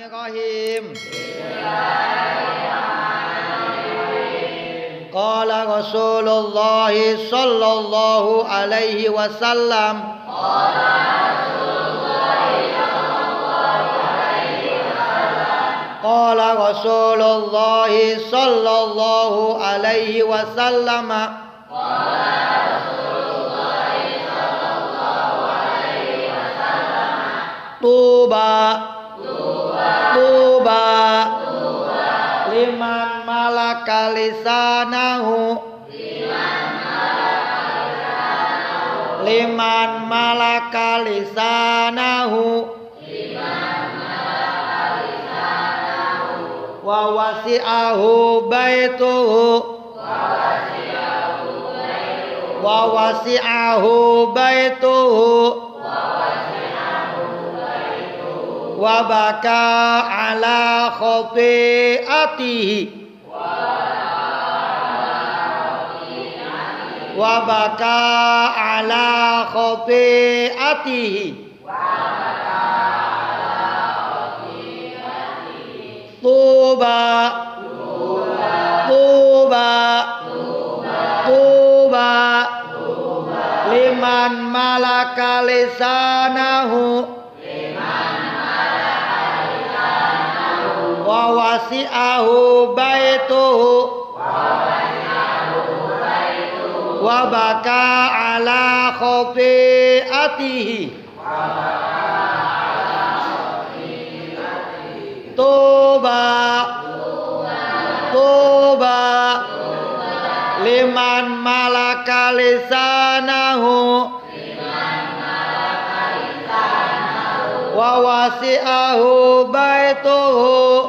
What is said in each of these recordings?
Bismillahirrahmanirrahim. Qala Rasulullah sallallahu alaihi wasallam. Qala Rasulullah sallallahu alaihi wasallam. Tuba liman malaka lisanahu wa wasi'ahu baituhu wa baka ala khati'atihi Tuba liman malaka lisanahu wa wasi'ahu baituhu wa baka ala khati'atihi. Tuba liman malaka lisanahu wa wasi'ahu baituhu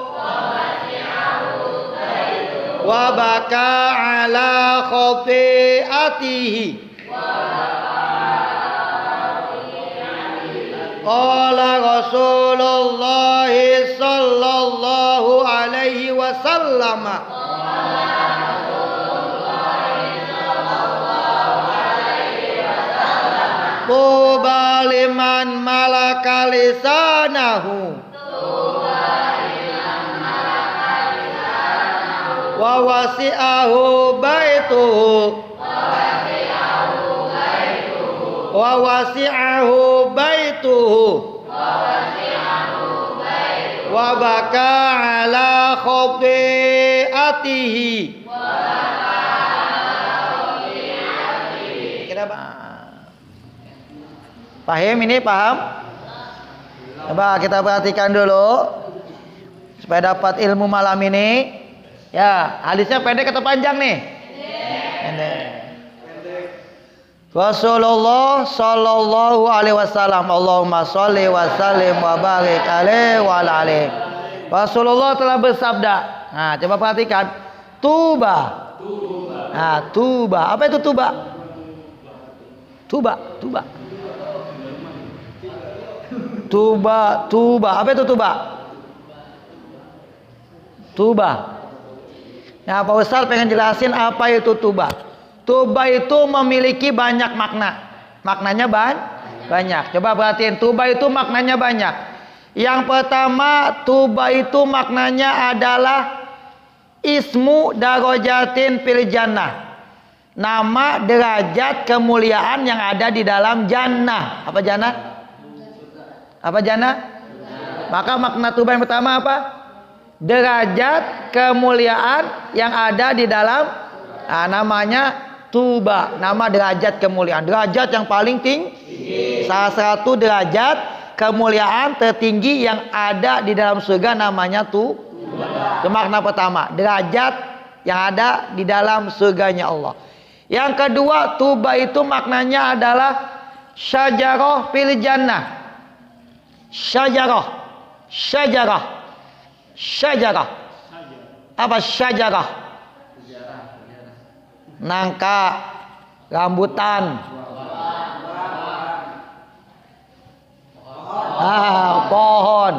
wa baka ala khati'atihi. Qala Rasulullah sallallahu alaihi wasallam. Tuba liman malaka lisanahu wa wasi'ahu baituhu wa baka ala khati'atihi. Paham ini? Paham? Coba kita perhatikan dulu supaya dapat ilmu malam ini. Ya, hadisnya pendek atau panjang nih? Pendek. Rasulullah sallallahu alaihi wasallam, Allahumma sholli wa sallim wa barik alaihi wa ala alihi. Rasulullah telah bersabda. Nah, coba perhatikan. Tuba. Nah, tuba. Apa itu tuba? Tuba. Apa itu tuba? Nah, Pak Ustaz pengen jelasin apa itu tuba. Tuba itu memiliki banyak makna. Maknanya banyak. Coba perhatiin, tuba itu maknanya banyak. Yang pertama, tuba itu maknanya adalah ismu darajatin fil jannah. Nama derajat kemuliaan yang ada di dalam jannah. Apa jannah? Maka makna tuba yang pertama apa? Derajat kemuliaan yang ada di dalam, namanya tuba. Nama derajat kemuliaan, derajat yang paling tinggi. Salah satu derajat kemuliaan tertinggi yang ada di dalam surga namanya tuba. Itu makna pertama, derajat yang ada di dalam surganya Allah. Yang kedua, tuba itu maknanya adalah syajarah fil jannah. Syajarah. Apa syajarah? Nangka, rambutan. Pohon.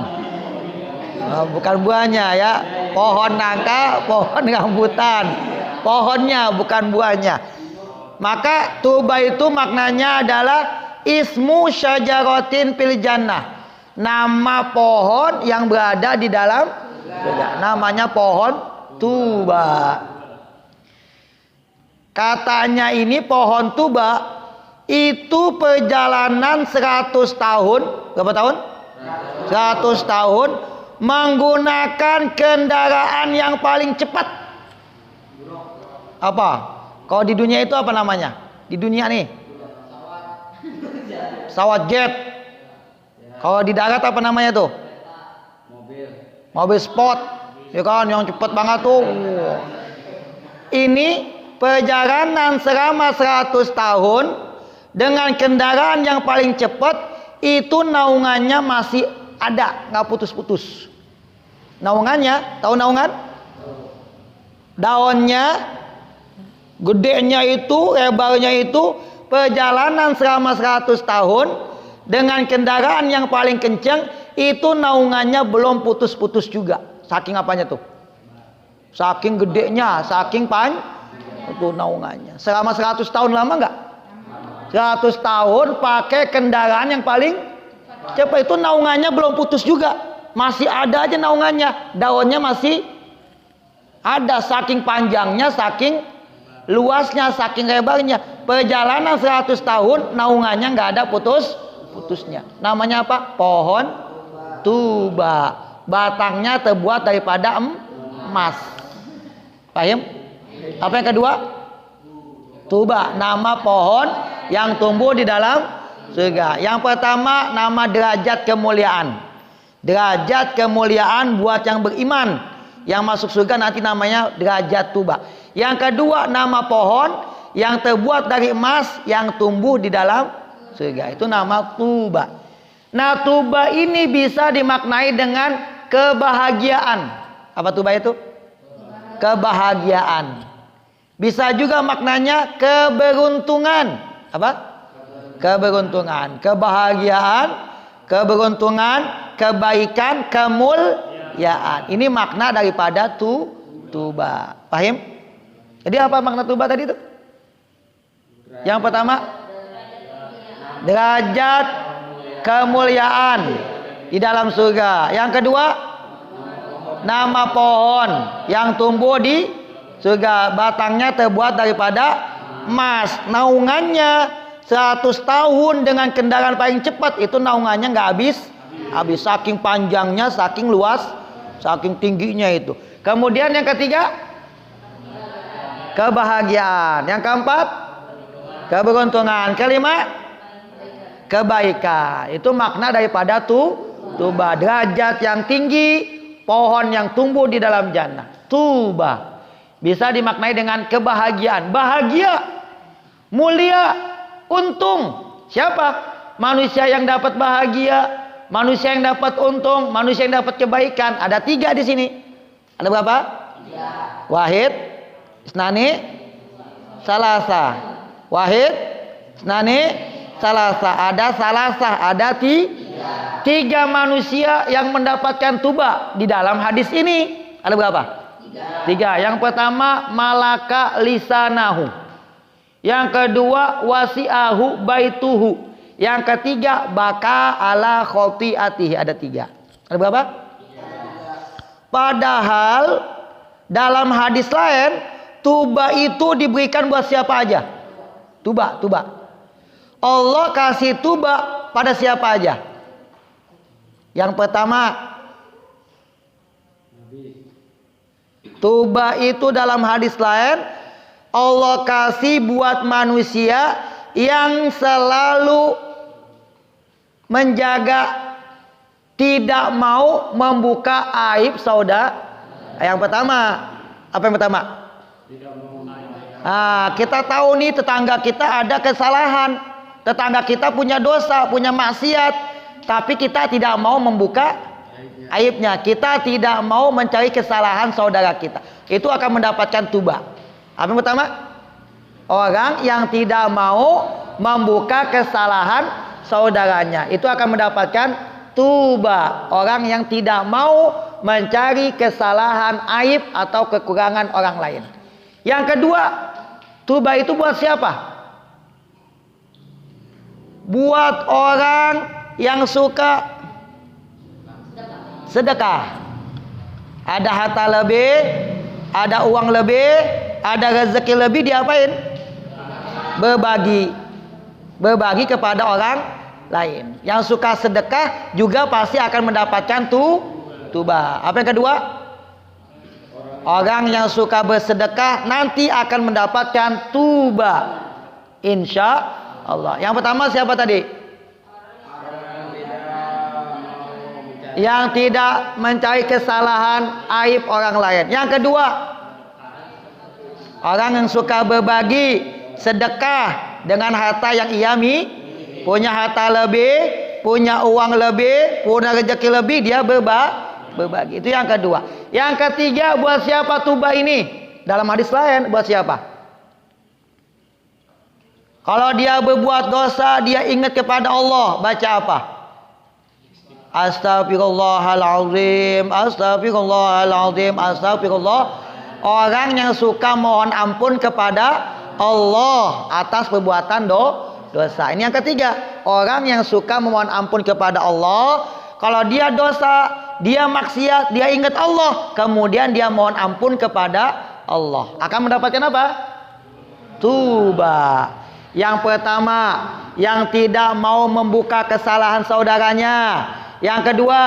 Bukan buahnya ya. Pohon nangka, pohon rambutan. Pohonnya bukan buahnya. Maka tuba itu maknanya adalah ismu syajaratin fil jannah. nama pohon yang berada di dalam surga. Namanya pohon tuba. Katanya ini pohon tuba itu perjalanan 100 tahun. Berapa tahun? 100 tahun menggunakan kendaraan yang paling cepat. Apa? Kalau di dunia itu apa namanya? Di dunia nih. Pesawat jet. Kalau di darat apa namanya tuh? Mobil sport. Ya kan, yang cepat banget tuh. Ini perjalanan selama 100 tahun dengan kendaraan yang paling cepat, itu naungannya masih ada, nggak putus-putus. Naungannya, tahu naungan? Daunnya, gedenya itu, lebarnya itu, perjalanan selama 100 tahun dengan kendaraan yang paling kencang, itu naungannya belum putus-putus juga. Saking apanya tuh? Saking gedenya, saking itu naungannya. Selama 100 tahun lama nggak? 100 tahun pakai kendaraan yang paling cepat, itu naungannya belum putus juga. Masih ada aja naungannya. Daunnya masih ada, saking panjangnya, saking luasnya, saking lebarnya. Perjalanan 100 tahun naungannya nggak ada putusnya. Namanya apa? Pohon tuba. Batangnya terbuat daripada emas. Paham? Apa yang kedua? Tuba, nama pohon yang tumbuh di dalam surga. Yang pertama nama derajat kemuliaan. Derajat kemuliaan buat yang beriman. Yang masuk surga nanti namanya derajat tuba. Yang kedua nama pohon yang terbuat dari emas yang tumbuh di dalam surga. Itu nama tuba. Nah, tuba ini bisa dimaknai dengan kebahagiaan. Apa tuba itu? Kebahagiaan. Bisa juga maknanya keberuntungan. Apa? Keberuntungan, kebahagiaan, keberuntungan, kebaikan, kemuliaan. Ini makna daripada tuba. Paham? Jadi apa makna tuba tadi itu? Yang pertama, derajat kemuliaan di dalam surga. Yang kedua, nama pohon yang tumbuh di surga, batangnya terbuat daripada emas. Naungannya 100 tahun dengan kendaraan paling cepat, itu naungannya nggak habis. Saking panjangnya, saking luas, saking tingginya itu. Kemudian yang ketiga, kebahagiaan. Yang keempat, keberuntungan. Kelima, kebaikan. Itu makna daripada tuba. Derajat yang tinggi, pohon yang tumbuh di dalam jannah. Tuba bisa dimaknai dengan kebahagiaan. Bahagia, mulia, untung. Siapa? Manusia yang dapat bahagia, manusia yang dapat untung, manusia yang dapat kebaikan. Ada 3 di sini. Ada berapa? 3. Wahid, isnani, salasa. Wahid, isnani, salasa. Ada salasa, ada 3 manusia yang mendapatkan tuba di dalam hadis ini. Ada berapa? 3. Yang pertama, malaka lisanahu. Yang kedua, wasi'ahu baituhu. Yang ketiga, baka ala khotiatihi. Ada 3. Ada berapa? Padahal dalam hadis lain, tuba itu diberikan buat siapa aja? Tuba. Allah kasih tuba pada siapa aja? Yang pertama, tuba itu dalam hadis lain Allah kasih buat manusia yang selalu menjaga, tidak mau membuka aib saudara. Yang pertama, apa yang pertama? Kita tahu nih tetangga kita ada kesalahan, tetangga kita punya dosa, punya maksiat, tapi kita tidak mau membuka aibnya. Kita tidak mau mencari kesalahan saudara kita. Itu akan mendapatkan tuba. Apa yang pertama? Orang yang tidak mau membuka kesalahan saudaranya, itu akan mendapatkan tuba. Orang yang tidak mau mencari kesalahan, aib atau kekurangan orang lain. Yang kedua, tuba itu buat siapa? Buat orang yang suka sedekah. Ada harta lebih, ada uang lebih, ada rezeki lebih, diapain? Berbagi. Berbagi kepada orang lain. Yang suka sedekah juga pasti akan mendapatkan tuba. Apa yang kedua? Orang yang suka bersedekah nanti akan mendapatkan tuba, insya Allah. Yang pertama siapa tadi? Yang tidak mencari kesalahan aib orang lain. Yang kedua, orang yang suka berbagi sedekah dengan harta yang ia punya harta lebih, punya uang lebih, punya rezeki lebih, dia berbagi. Itu yang kedua. Yang ketiga, buat siapa tuba ini? Dalam hadis lain, buat siapa? Kalau dia berbuat dosa, dia ingat kepada Allah, baca apa? Astagfirullahaladzim, astagfirullahaladzim, astagfirullah. Orang yang suka mohon ampun kepada Allah atas perbuatan dosa. Ini yang ketiga. Orang yang suka memohon ampun kepada Allah. Kalau dia dosa, dia maksiat, dia ingat Allah, kemudian dia mohon ampun kepada Allah, akan mendapatkan apa? Tuba. Yang pertama, yang tidak mau membuka kesalahan saudaranya. Yang kedua,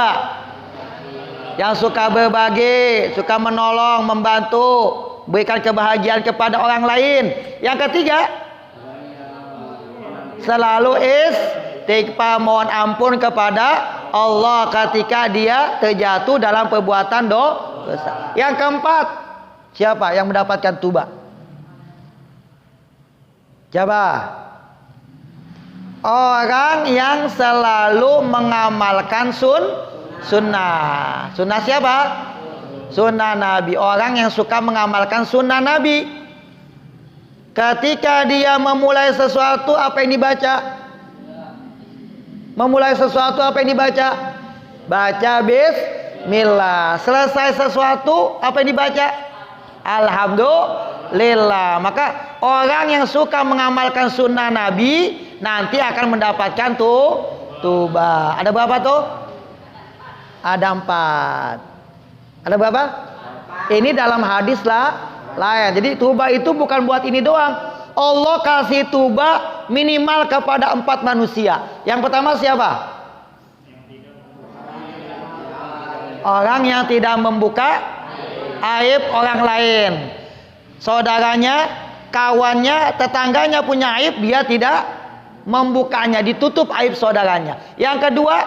yang suka berbagi, suka menolong, membantu, berikan kebahagiaan kepada orang lain. Yang ketiga, selalu istighfar, mohon ampun kepada Allah ketika dia terjatuh dalam perbuatan dosa. Yang keempat, siapa yang mendapatkan tuba? Siapa? Orang yang selalu mengamalkan sunnah. Sunnah siapa? Sunnah Nabi. Orang yang suka mengamalkan sunnah Nabi. Ketika dia memulai sesuatu, apa yang dibaca? Memulai sesuatu, apa yang dibaca? Baca bismillah. Selesai sesuatu, apa yang dibaca? Alhamdulillah. Maka orang yang suka mengamalkan sunnah Nabi nanti akan mendapatkan tuba. Ada berapa tuh? Ada 4. Ada berapa? Ini dalam hadis lain. Jadi tuba itu bukan buat ini doang. Allah kasih tuba minimal kepada 4 manusia. Yang pertama siapa? Orang yang tidak membuka aib orang lain. Saudaranya, kawannya, tetangganya punya aib, dia tidak membukanya, ditutup aib saudaranya. Yang kedua,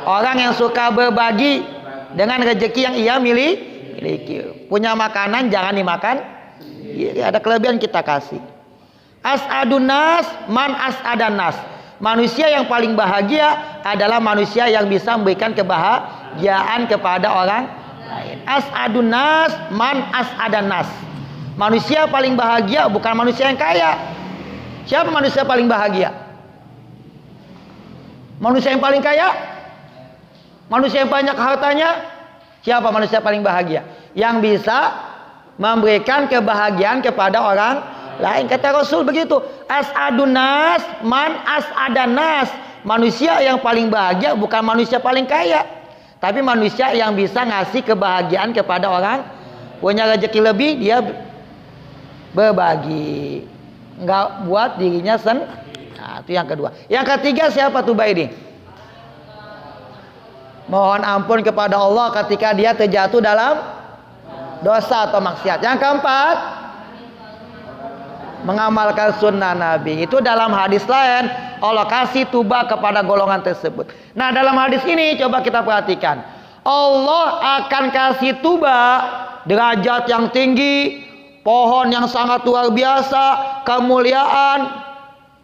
orang yang suka berbagi dengan rezeki yang ia miliki. Punya makanan jangan dimakan, ada kelebihan kita kasih. As'adun nas man as'adan nas. Manusia yang paling bahagia adalah manusia yang bisa memberikan kebahagiaan kepada orang lain. As'adun nas man as'adan nas. Manusia paling bahagia bukan manusia yang kaya. Siapa manusia paling bahagia? Manusia yang paling kaya? Manusia yang banyak hartanya? Siapa manusia paling bahagia? Yang bisa memberikan kebahagiaan kepada orang lain. Kata Rasul begitu. As'adun nas man as'adan nas. Manusia yang paling bahagia bukan manusia paling kaya, tapi manusia yang bisa ngasih kebahagiaan kepada orang. Punya rezeki lebih, dia berbagi, enggak buat dirinya Nah, itu yang kedua. Yang ketiga siapa tuh ini? Mohon ampun kepada Allah ketika dia terjatuh dalam dosa atau maksiat. Yang keempat, mengamalkan sunnah Nabi. Itu dalam hadis lain Allah kasih tuba kepada golongan tersebut. Nah, dalam hadis ini coba kita perhatikan, Allah akan kasih tuba, derajat yang tinggi, pohon yang sangat luar biasa, kemuliaan,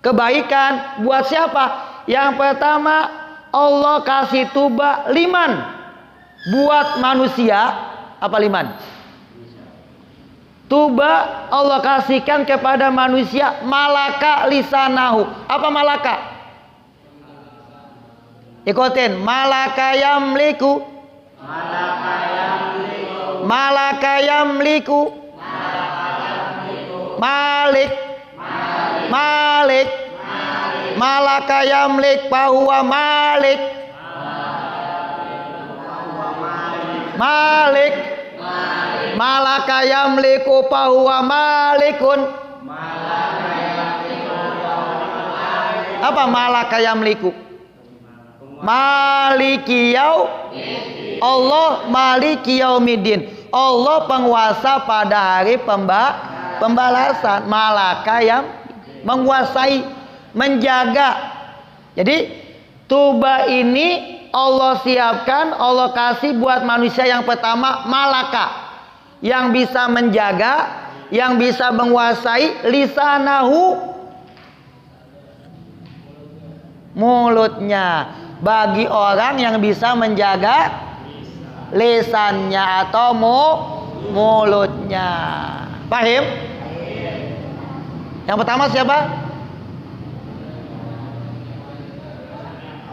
kebaikan. Buat siapa? Yang pertama, Allah kasih tuba liman. Buat manusia. Apa liman? Tuba Allah kasihkan kepada manusia. Malaka lisanahu. Apa malaka? Ikutin. Malaka yamliku. Malaka yamliku. Malik. Malik. Malaka yamlik fahuwa malik. Malik. Malaka yamliku fahuwa malikun. Apa malaka yamliku? Maliki Allah maliki yaumiddin. Allah penguasa pada hari pembalasan. Malaka yang menguasai, menjaga. Jadi tuba ini Allah siapkan, Allah kasih buat manusia yang pertama malaka, yang bisa menjaga, yang bisa menguasai lisanahu, mulutnya. Bagi orang yang bisa menjaga lisannya atau mulutnya. Paham? Yang pertama siapa?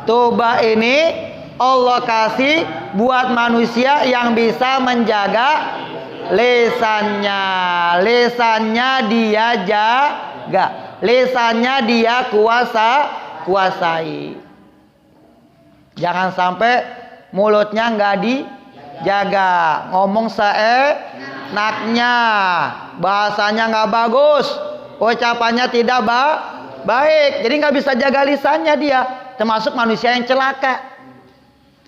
Tuba ini Allah kasih buat manusia yang bisa menjaga lisannya. Lisannya dia jaga. Lisannya dia kuasai. Jangan sampai mulutnya nggak dijaga. Ngomong seenaknya. Bahasanya nggak bagus. Ucapannya tidak baik. Jadi nggak bisa jaga lisannya dia. Termasuk manusia yang celaka.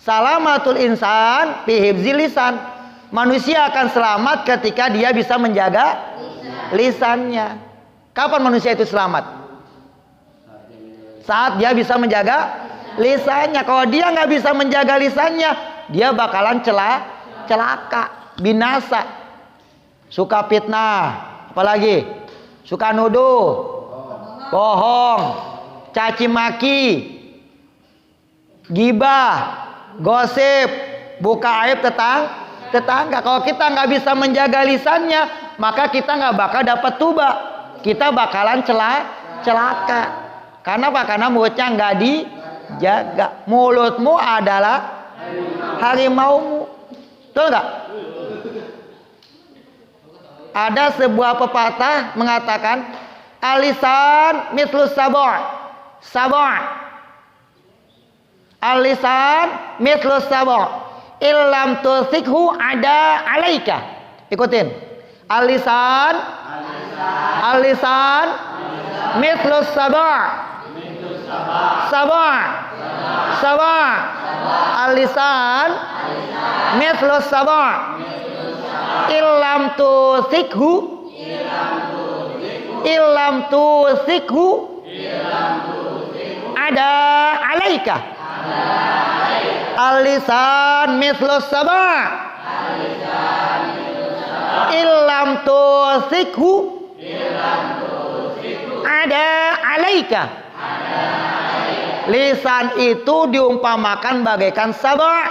Salamatul insan fi hifzil lisan. Manusia akan selamat ketika dia bisa menjaga lisannya. Kapan manusia itu selamat? Saat dia bisa menjaga lisannya. Kalau dia nggak bisa menjaga lisannya, dia bakalan celaka, binasa. Suka fitnah, apalagi suka nuduh, bohong, caci maki, gibah, gosip, buka aib tetangga. Kalau kita nggak bisa menjaga lisannya, maka kita nggak bakal dapat tuba. Kita bakalan celaka. Karena apa? Karena mulutnya nggak dijaga. Mulutmu adalah harimaumu. Betul nggak? Ada sebuah pepatah mengatakan alisan mislus sabor. Alisan mislus sabor. Illam tusikhu ada alaika. Ikutin. Alisan mislus sabor. Sabor. Alisan mislus sabor. Illam tusikhu ada alaika. Alisan mislus sabor. Illam tusikhu ada alaika. Lisan itu diumpamakan bagaikan sabor.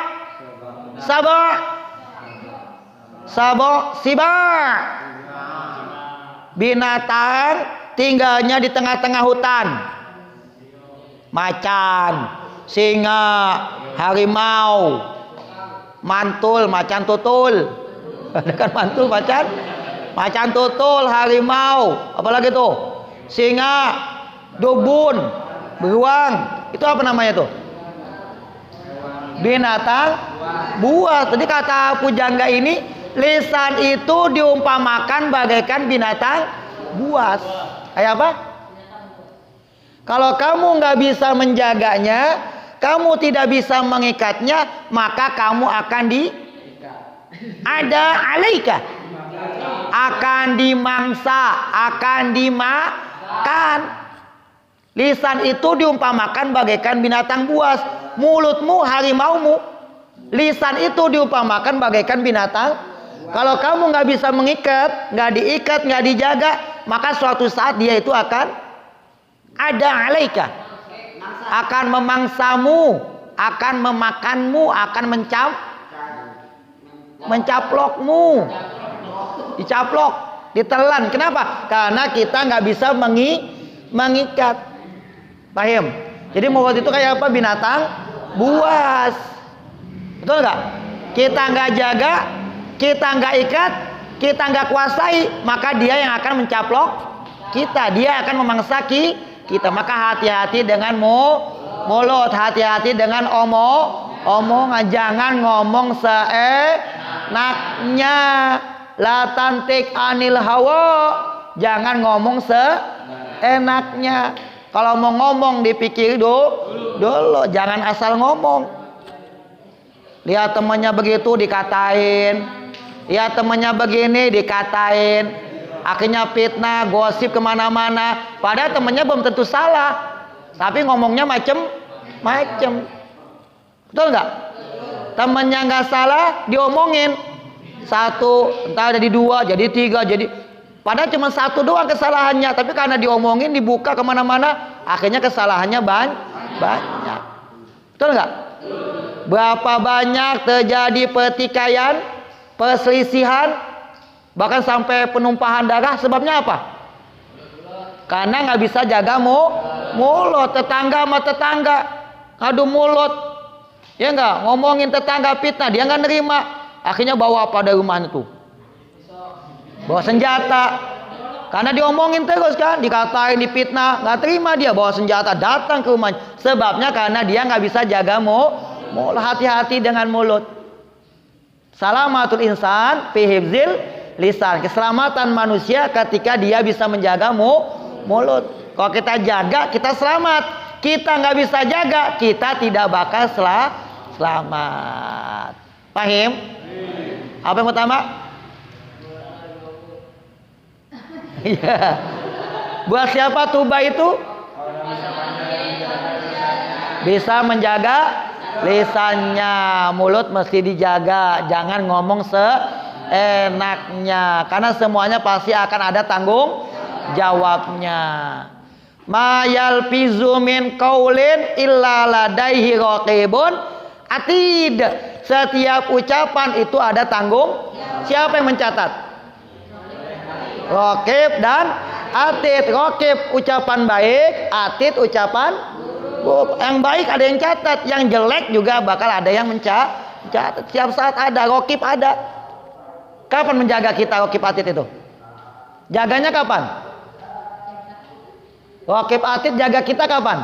Sibar. Binatang tinggalnya di tengah-tengah hutan. Macan, singa, harimau, mantul, macan tutul. Ada kan mantul, macan tutul, harimau, apalagi tuh? Singa, dubun, beruang. Itu apa namanya tuh? Binatang buas. Jadi kata pujangga ini, lisan itu diumpamakan bagaikan binatang buas. Kayak apa? Kalau kamu nggak bisa menjaganya, kamu tidak bisa mengikatnya, maka kamu akan ada alaika, akan dimangsa, akan dimakan. Lisan itu diumpamakan bagaikan binatang buas. Mulutmu harimaumu. Lisan itu diumpamakan bagaikan binatang. Kalau kamu nggak bisa mengikat, nggak diikat, nggak dijaga, maka suatu saat dia itu akan ada alaika, akan memangsamu, akan memakanmu, akan mencaplokmu, dicaplok, ditelan. Kenapa? Karena kita nggak bisa mengikat. Paham? Jadi mulut itu kayak apa? Binatang buas. Betul nggak? Kita nggak jaga, kita nggak ikat, kita nggak kuasai, maka dia yang akan mencaplok kita. Dia akan memangsa kita. Maka hati-hati dengan mulut, hati-hati dengan omongan, jangan ngomong seenaknya. La tantik anil hawa, jangan ngomong seenaknya. Kalau mau ngomong dipikir dulu, jangan asal ngomong. Lihat temannya begitu dikatain, lihat temannya begini dikatain, akhirnya fitnah, gosip kemana-mana. Padahal temannya belum tentu salah, tapi ngomongnya macem-macem. Betul nggak? Temannya nggak salah diomongin, satu entah jadi dua, jadi tiga, jadi padahal cuma satu doang kesalahannya, tapi karena diomongin dibuka kemana-mana, akhirnya kesalahannya banyak. Betul nggak? Berapa banyak terjadi pertikaian, perselisihan, bahkan sampai penumpahan darah. Sebabnya apa? Karena nggak bisa jaga mulut. Tetangga sama tetangga ngadu mulut, ya nggak, ngomongin tetangga fitnah, dia nggak nerima, akhirnya bawa apa dari rumahnya tuh? Bawa senjata. Karena diomongin terus kan, dikatain, difitnah, nggak terima, dia bawa senjata datang ke rumahnya. Sebabnya karena dia nggak bisa jaga mulut. Hati-hati dengan mulut. Salamatul insan fi hifzil lisan. Keselamatan manusia ketika dia bisa menjaga mulut. Kalau kita jaga, kita selamat. Kita nggak bisa jaga, kita tidak bakal selamat. Paham? Apa yang pertama? Iya. Buat siapa tuba itu? Bisa menjaga lisannya. Mulut mesti dijaga, jangan ngomong seenaknya, karena semuanya pasti akan ada tanggung jawabnya. Ma yalfizu min qaulin illa ladaihi raqibun atid. Setiap ucapan itu ada tanggung. Siapa yang mencatat? Raqib dan atid. Raqib ucapan baik, atid ucapan yang baik ada yang catat, yang jelek juga bakal ada yang mencatat. Setiap saat ada, raqib ada. Kapan menjaga kita raqib atid itu? Jaganya kapan? Raqib atid jaga kita kapan?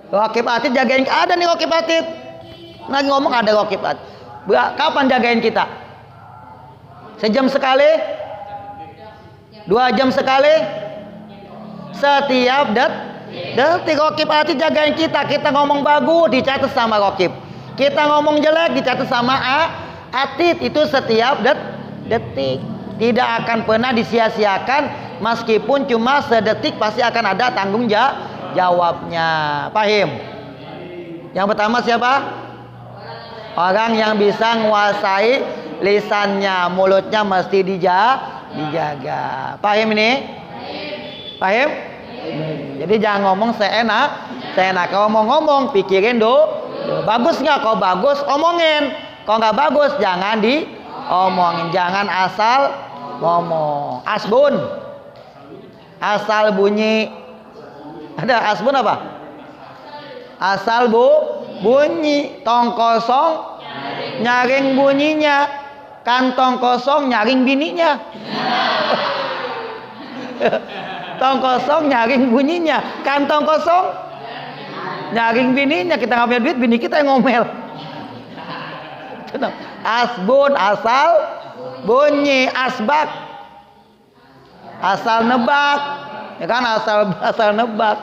Raqib atid jagain, ada nih raqib atid. Nah ngomong ada raqib atid. Kapan jagain kita? Sejam sekali? 2 jam sekali? Setiap detik raqib atid jagain kita. Kita ngomong bagus dicatat sama raqib, kita ngomong jelek dicatat sama atid. Itu setiap detik, tidak akan pernah disia-siakan. Meskipun cuma sedetik pasti akan ada tanggung jawabnya. Paham? Yang pertama siapa? Orang yang bisa menguasai lisannya, mulutnya mesti dijaga. Paham ini? Paham? Jadi jangan ngomong seenak. Kalau mau ngomong pikirin dulu. Bagus nggak? Kalau bagus omongin. Kalau nggak bagus jangan diomongin. Jangan asal ngomong. Asbun, asal bunyi. Ada asbun apa? Asal bunyi. Tong kosong nyaring bunyinya, kantong kosong nyaring bininya. Tong kosong nyaring bunyinya, kantong kosong nyaring bininya. Kita nggak punya duit, bini kita yang ngomel. Asbun asal bunyi. Asbak asal nebak, ya kan, asal nebak.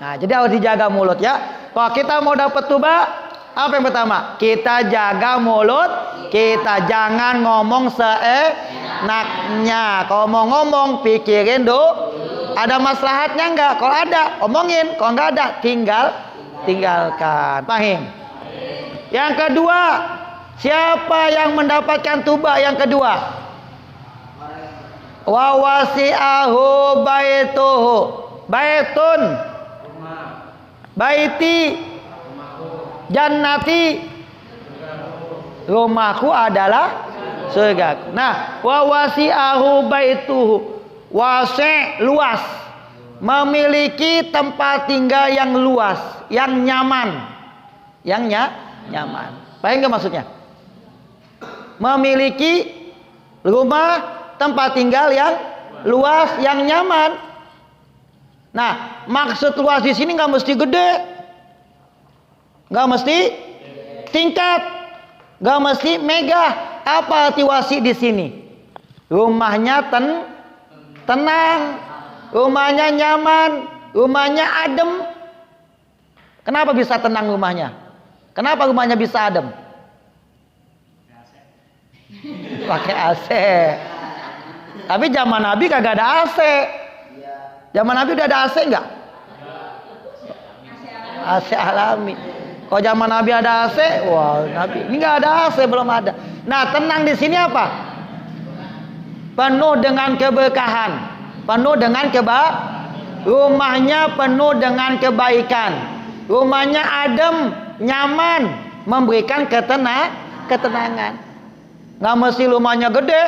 Nah jadi harus dijaga mulut ya. Kalau kita mau dapat tuba, apa yang pertama? Kita jaga mulut kita, jangan ngomong seenaknya. Kalau mau ngomong pikirin dulu, ada maslahatnya enggak? Kalau ada omongin, kalau enggak ada tinggalkan. Paham? Yang kedua, siapa yang mendapatkan tuba yang kedua? Wa wasi'ahu baituhu. Baitun, baiti, jannati, rumahku adalah surga. Nah, wa wasi'ahu baituhu. Wasi' luas, memiliki tempat tinggal yang luas, yang nyaman, nyaman. Paham nggak maksudnya? Memiliki rumah tempat tinggal yang luas, yang nyaman. Nah, maksud luas di sini nggak mesti gede, nggak mesti tingkat, nggak mesti megah. Apa arti wasi di sini? Rumahnya tenang, rumahnya nyaman, rumahnya adem. Kenapa bisa tenang rumahnya? Kenapa rumahnya bisa adem? Pakai AC. Tapi zaman Nabi kagak ada AC. Zaman Nabi udah ada AC enggak? AC alami. Kalau zaman Nabi ada AC, wah Nabi ini nggak ada AC, belum ada. Nah, tenang di sini apa? Penuh dengan keberkahan, penuh dengan rumahnya penuh dengan kebaikan, rumahnya adem, nyaman, memberikan ketenangan. Nggak mesti rumahnya gede,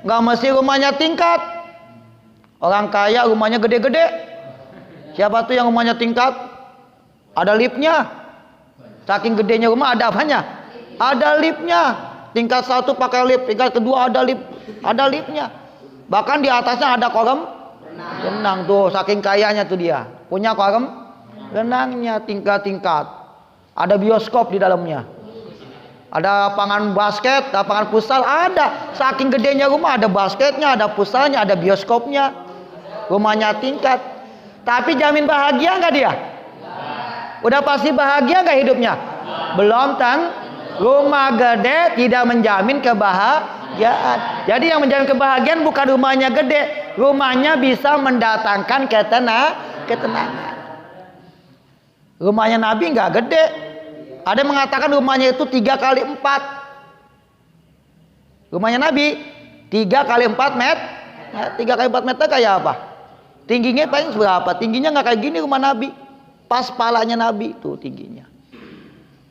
nggak mesti rumahnya tingkat. Orang kaya rumahnya gede-gede. Siapa tuh yang rumahnya tingkat? Ada liftnya. Saking gedenya rumah ada apanya? Ada liftnya. Tingkat 1 pakai lift, tingkat kedua ada liftnya. Bahkan di atasnya ada kolam renang tuh, saking kayanya tuh dia. Punya kolam renangnya tingkat-tingkat. Ada bioskop di dalamnya. Ada lapangan basket, lapangan futsal ada. Saking gedenya rumah ada basketnya, ada futsalnya, ada bioskopnya. Rumahnya tingkat. Tapi jamin bahagia nggak dia? Udah pasti bahagia nggak hidupnya? Belum rumah gede tidak menjamin kebahagiaan. Jadi yang menjamin kebahagiaan bukan rumahnya gede, rumahnya bisa mendatangkan ketenangan. Rumahnya Nabi nggak gede. Ada yang mengatakan rumahnya itu 3 kali 4. Rumahnya Nabi 3 kali 4 meter. 3 kali 4 meter kayak apa? Tingginya paling berapa? Tingginya nggak kayak gini rumah Nabi. Pas palanya Nabi tuh tingginya.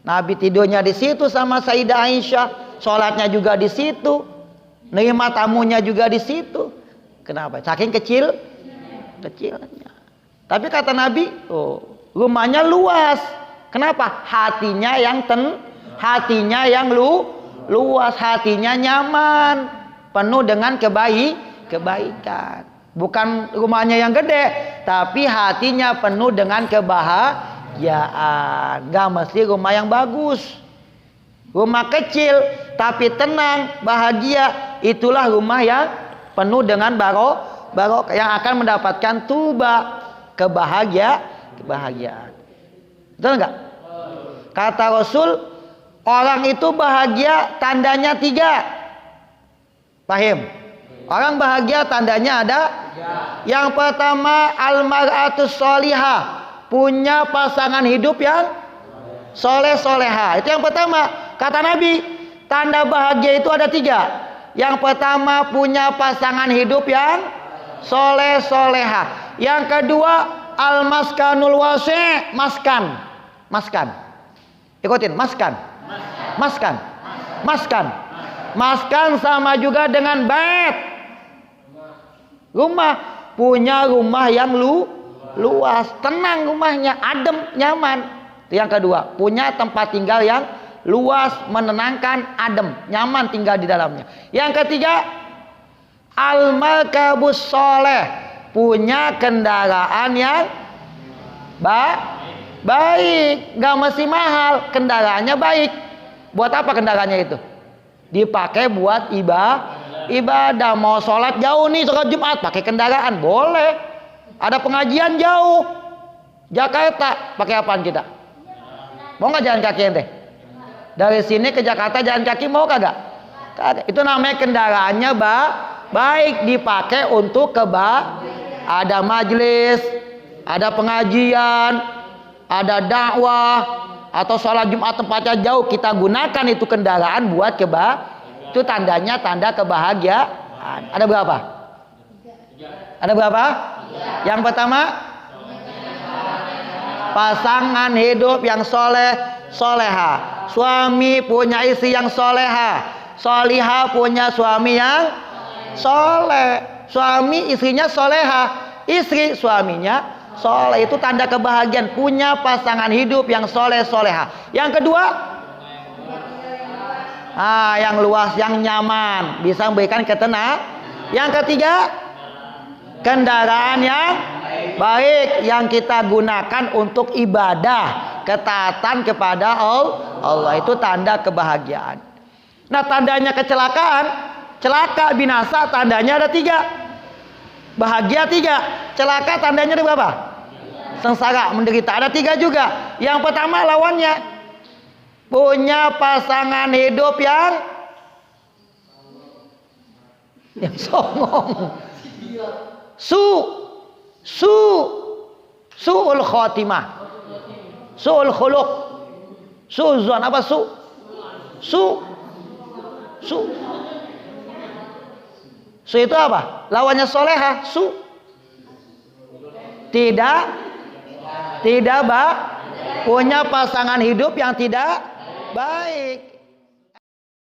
Nabi tidurnya di situ sama Sayyidah Aisyah, sholatnya juga di situ, nerima tamunya juga di situ. Kenapa? Saking kecilnya. Tapi kata Nabi, rumahnya luas. Kenapa? Hatinya yang luas, hatinya nyaman, penuh dengan kebaikan. Bukan rumahnya yang gede, tapi hatinya penuh dengan kebahagiaan. Gak mesti rumah yang bagus. Rumah kecil tapi tenang, bahagia, itulah rumah yang penuh dengan barokah, yang akan mendapatkan kebahagiaan. Betul enggak? Kata Rasul, orang itu bahagia tandanya 3. Paham? Orang bahagia tandanya ada. Yang pertama, al-mar'atus sholihah, punya pasangan hidup yang soleh-soleha. Itu yang pertama. Kata Nabi, tanda bahagia itu ada 3. Yang pertama, punya pasangan hidup yang soleh-soleha. Yang kedua, al-maskanul wasi', maskan. Ikutin, maskan. Maskan sama juga dengan bait. Rumah, punya rumah yang luas, tenang rumahnya, adem, nyaman. Itu yang kedua, punya tempat tinggal yang luas, menenangkan, adem, nyaman tinggal di dalamnya. Yang ketiga, al-markabus sholeh, punya kendaraan yang baik, gak mesti mahal, kendaraannya baik. Buat apa kendaraannya itu? Dipakai buat ibadah. Mau sholat jauh nih, sholat Jumat pakai kendaraan boleh. Ada pengajian jauh, Jakarta, pakai apaan kita? Mau nggak jalan kaki ente? Dari sini ke Jakarta jalan kaki mau kagak? Kagak. Itu namanya kendaraannya baik, dipakai untuk ada majelis, ada pengajian, ada dakwah, atau sholat Jumat tempatnya jauh, kita gunakan itu kendaraan buat itu tandanya tanda kebahagiaan. Ada berapa? Yang pertama, pasangan hidup yang soleha. Suami punya istri yang soleha punya suami yang soleh. Suami istrinya soleha, istri suaminya soleh. Itu tanda kebahagiaan, punya pasangan hidup yang soleha. Yang kedua, yang luas, yang nyaman, bisa memberikan Yang ketiga, kendaraan yang baik yang kita gunakan untuk ibadah, ketaatan kepada Allah, itu tanda kebahagiaan. Nah, tandanya kecelakaan, celaka, binasa, tandanya ada 3. Bahagia 3, celaka tandanya ada berapa? Sengsara, menderita. Ada 3 juga. Yang pertama lawannya, punya pasangan hidup yang songong. Su'ul khotimah, su'ul khuluq, su'uzan, apa su itu apa? Lawannya soleha. Tidak punya pasangan hidup yang tidak baik.